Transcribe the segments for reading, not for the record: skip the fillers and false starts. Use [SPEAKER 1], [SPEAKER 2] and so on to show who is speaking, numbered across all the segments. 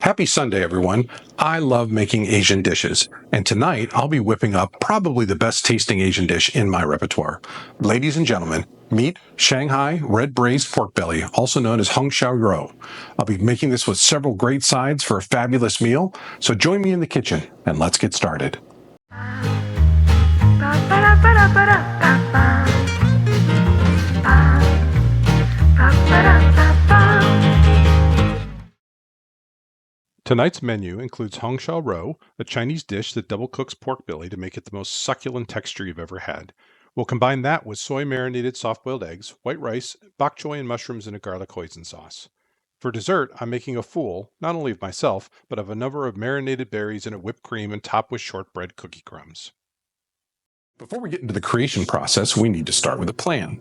[SPEAKER 1] Happy Sunday, everyone. I love making Asian dishes, and tonight I'll be whipping up probably the best tasting Asian dish in my repertoire. Ladies and gentlemen, meet Shanghai Red-Braised Pork Belly, also known as Hung Shao Rou. I'll be making this with several great sides for a fabulous meal, so join me in the kitchen and let's get started. Tonight's menu includes Hong Shao Rou, a Chinese dish that double cooks pork belly to make it the most succulent texture you've ever had. We'll combine that with soy marinated soft-boiled eggs, white rice, bok choy, and mushrooms in a garlic hoisin sauce. For dessert, I'm making a fool, not only of myself, but of a number of marinated berries in a whipped cream and topped with shortbread cookie crumbs. Before we get into the creation process, we need to start with a plan.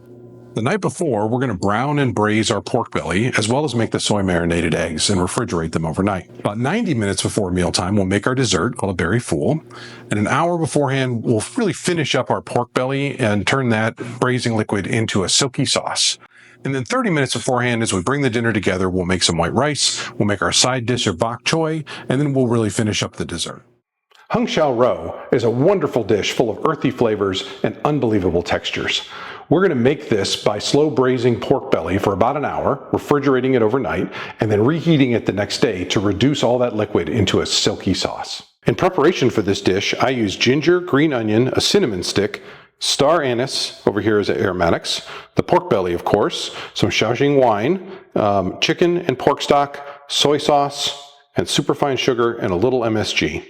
[SPEAKER 1] The night before, we're going to brown and braise our pork belly, as well as make the soy marinated eggs and refrigerate them overnight. About 90 minutes before mealtime, we'll make our dessert called a berry fool. And an hour beforehand, we'll really finish up our pork belly and turn that braising liquid into a silky sauce. And then 30 minutes beforehand, as we bring the dinner together, we'll make some white rice, we'll make our side dish of bok choy, and then we'll really finish up the dessert. Hung Shao Rou is a wonderful dish full of earthy flavors and unbelievable textures. We're going to make this by slow braising pork belly for about an hour, refrigerating it overnight, and then reheating it the next day to reduce all that liquid into a silky sauce. In preparation for this dish, I use ginger, green onion, a cinnamon stick, star anise, over here is aromatics, the pork belly, of course, some Shaoxing wine, chicken and pork stock, soy sauce, and superfine sugar, and a little MSG.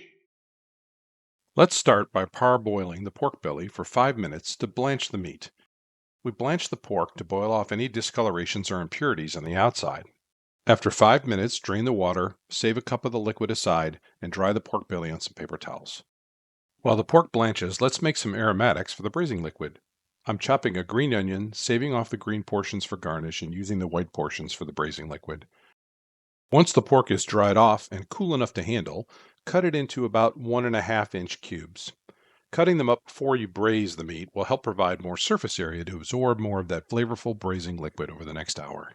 [SPEAKER 1] Let's start by parboiling the pork belly for 5 minutes to blanch the meat. We blanch the pork to boil off any discolorations or impurities on the outside. After 5 minutes, drain the water, save a cup of the liquid aside, and dry the pork belly on some paper towels. While the pork blanches, let's make some aromatics for the braising liquid. I'm chopping a green onion, saving off the green portions for garnish and using the white portions for the braising liquid. Once the pork is dried off and cool enough to handle, cut it into about 1.5-inch cubes. Cutting them up before you braise the meat will help provide more surface area to absorb more of that flavorful braising liquid over the next hour.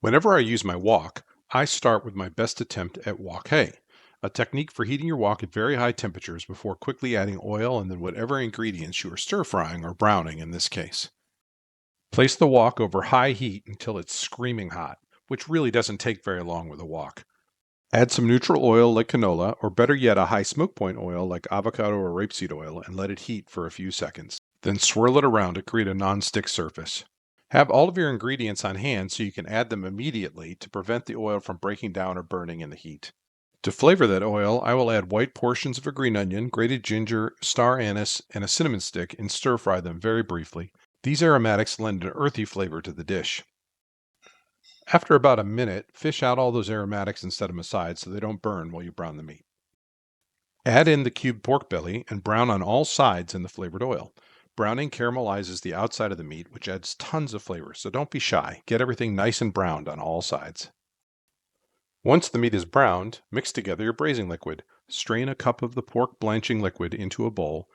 [SPEAKER 1] Whenever I use my wok, I start with my best attempt at wok hay, a technique for heating your wok at very high temperatures before quickly adding oil and then whatever ingredients you are stir-frying or browning in this case. Place the wok over high heat until it's screaming hot, which really doesn't take very long with a wok. Add some neutral oil like canola, or better yet, a high smoke point oil like avocado or rapeseed oil, and let it heat for a few seconds. Then swirl it around to create a non-stick surface. Have all of your ingredients on hand so you can add them immediately to prevent the oil from breaking down or burning in the heat. To flavor that oil, I will add white portions of a green onion, grated ginger, star anise, and a cinnamon stick and stir-fry them very briefly. These aromatics lend an earthy flavor to the dish. After about a minute, fish out all those aromatics and set them aside so they don't burn while you brown the meat. Add in the cubed pork belly and brown on all sides in the flavored oil. Browning caramelizes the outside of the meat, which adds tons of flavor, so don't be shy. Get everything nice and browned on all sides. Once the meat is browned, mix together your braising liquid. Strain a cup of the pork blanching liquid into a bowl.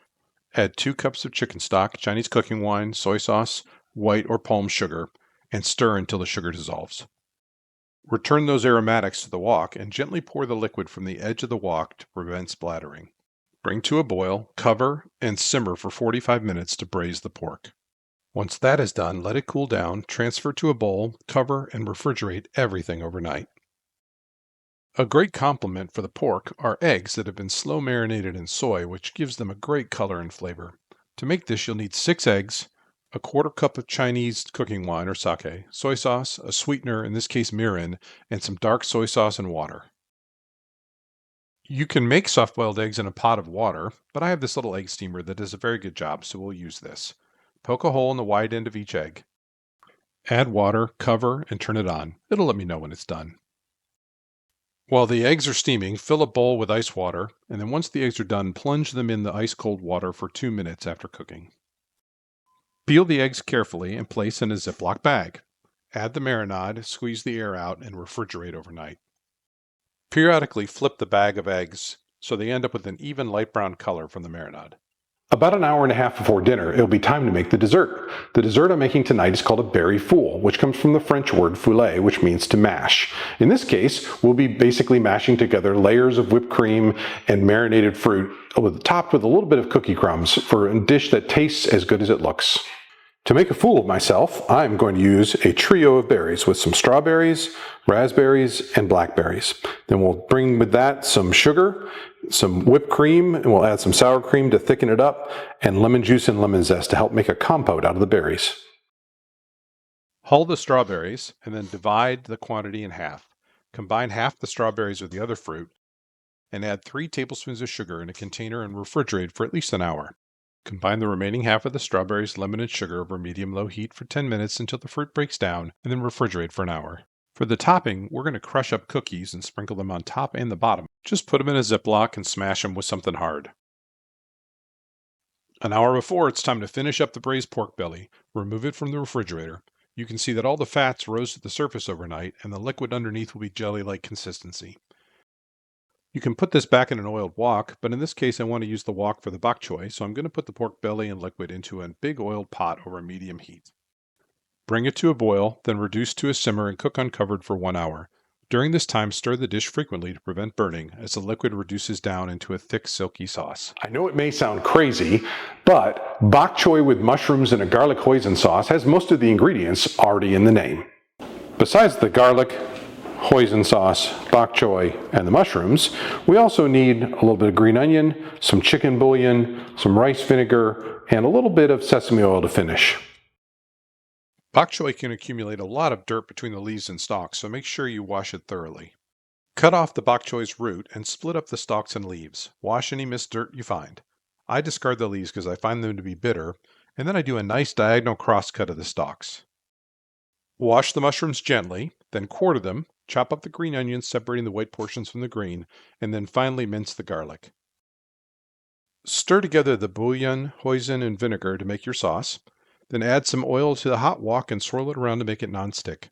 [SPEAKER 1] Add 2 cups of chicken stock, Chinese cooking wine, soy sauce, white or palm sugar, and stir until the sugar dissolves. Return those aromatics to the wok and gently pour the liquid from the edge of the wok to prevent splattering. Bring to a boil, cover, and simmer for 45 minutes to braise the pork. Once that is done, let it cool down, transfer to a bowl, cover, and refrigerate everything overnight. A great complement for the pork are eggs that have been slow marinated in soy, which gives them a great color and flavor. To make this, you'll need 6 eggs, a 1/4 cup of Chinese cooking wine or sake, soy sauce, a sweetener, in this case mirin, and some dark soy sauce and water. You can make soft-boiled eggs in a pot of water, but I have this little egg steamer that does a very good job, so we'll use this. Poke a hole in the wide end of each egg. Add water, cover, and turn it on. It'll let me know when it's done. While the eggs are steaming, fill a bowl with ice water, and then once the eggs are done, plunge them in the ice-cold water for 2 minutes after cooking. Peel the eggs carefully and place in a Ziploc bag. Add the marinade, squeeze the air out, and refrigerate overnight. Periodically flip the bag of eggs so they end up with an even light brown color from the marinade. About an hour and a half before dinner, it'll be time to make the dessert. The dessert I'm making tonight is called a berry foule, which comes from the French word fouler, which means to mash. In this case, we'll be basically mashing together layers of whipped cream and marinated fruit, topped with a little bit of cookie crumbs for a dish that tastes as good as it looks. To make a fool of myself, I'm going to use a trio of berries with some strawberries, raspberries, and blackberries. Then we'll bring with that some sugar, some whipped cream, and we'll add some sour cream to thicken it up, and lemon juice and lemon zest to help make a compote out of the berries. Hull the strawberries and then divide the quantity in half. Combine half the strawberries with the other fruit and add 3 tablespoons of sugar in a container and refrigerate for at least an hour. Combine the remaining half of the strawberries, lemon, and sugar over medium-low heat for 10 minutes until the fruit breaks down, and then refrigerate for an hour. For the topping, we're going to crush up cookies and sprinkle them on top and the bottom. Just put them in a Ziploc and smash them with something hard. An hour before, it's time to finish up the braised pork belly. Remove it from the refrigerator. You can see that all the fats rose to the surface overnight, and the liquid underneath will be jelly-like consistency. You can put this back in an oiled wok, but in this case I want to use the wok for the bok choy, so I'm going to put the pork belly and liquid into a big oiled pot over medium heat. Bring it to a boil, then reduce to a simmer and cook uncovered for 1 hour. During this time, stir the dish frequently to prevent burning as the liquid reduces down into a thick, silky sauce. I know it may sound crazy, but bok choy with mushrooms and a garlic hoisin sauce has most of the ingredients already in the name. Besides the garlic, hoisin sauce, bok choy, and the mushrooms, we also need a little bit of green onion, some chicken bouillon, some rice vinegar, and a little bit of sesame oil to finish. Bok choy can accumulate a lot of dirt between the leaves and stalks, so make sure you wash it thoroughly. Cut off the bok choy's root and split up the stalks and leaves. Wash any missed dirt you find. I discard the leaves because I find them to be bitter, and then I do a nice diagonal cross cut of the stalks. Wash the mushrooms gently, then quarter them, chop up the green onions, separating the white portions from the green, and then finally mince the garlic. Stir together the bouillon, hoisin, and vinegar to make your sauce. Then add some oil to the hot wok and swirl it around to make it non-stick.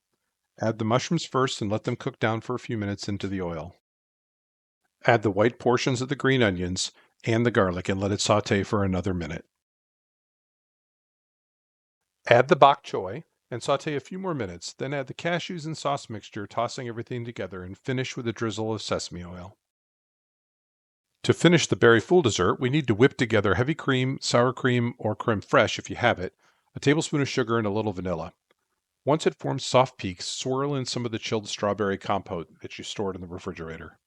[SPEAKER 1] Add the mushrooms first and let them cook down for a few minutes into the oil. Add the white portions of the green onions and the garlic and let it saute for another minute. Add the bok choy and saute a few more minutes, then add the cashews and sauce mixture, tossing everything together, and finish with a drizzle of sesame oil. To finish the berry foule dessert, we need to whip together heavy cream, sour cream, or creme fraiche if you have it, a tablespoon of sugar, and a little vanilla. Once it forms soft peaks, swirl in some of the chilled strawberry compote that you stored in the refrigerator.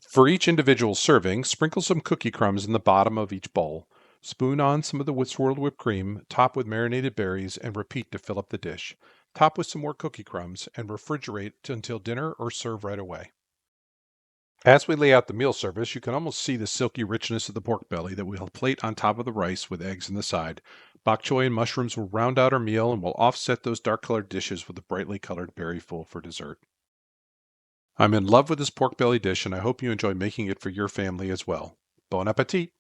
[SPEAKER 1] For each individual serving, sprinkle some cookie crumbs in the bottom of each bowl. Spoon on some of the swirled whipped cream, top with marinated berries, and repeat to fill up the dish. Top with some more cookie crumbs, and refrigerate until dinner or serve right away. As we lay out the meal service, you can almost see the silky richness of the pork belly that we'll plate on top of the rice with eggs on the side. Bok choy and mushrooms will round out our meal and will offset those dark-colored dishes with a brightly colored berry foule for dessert. I'm in love with this pork belly dish, and I hope you enjoy making it for your family as well. Bon appetit!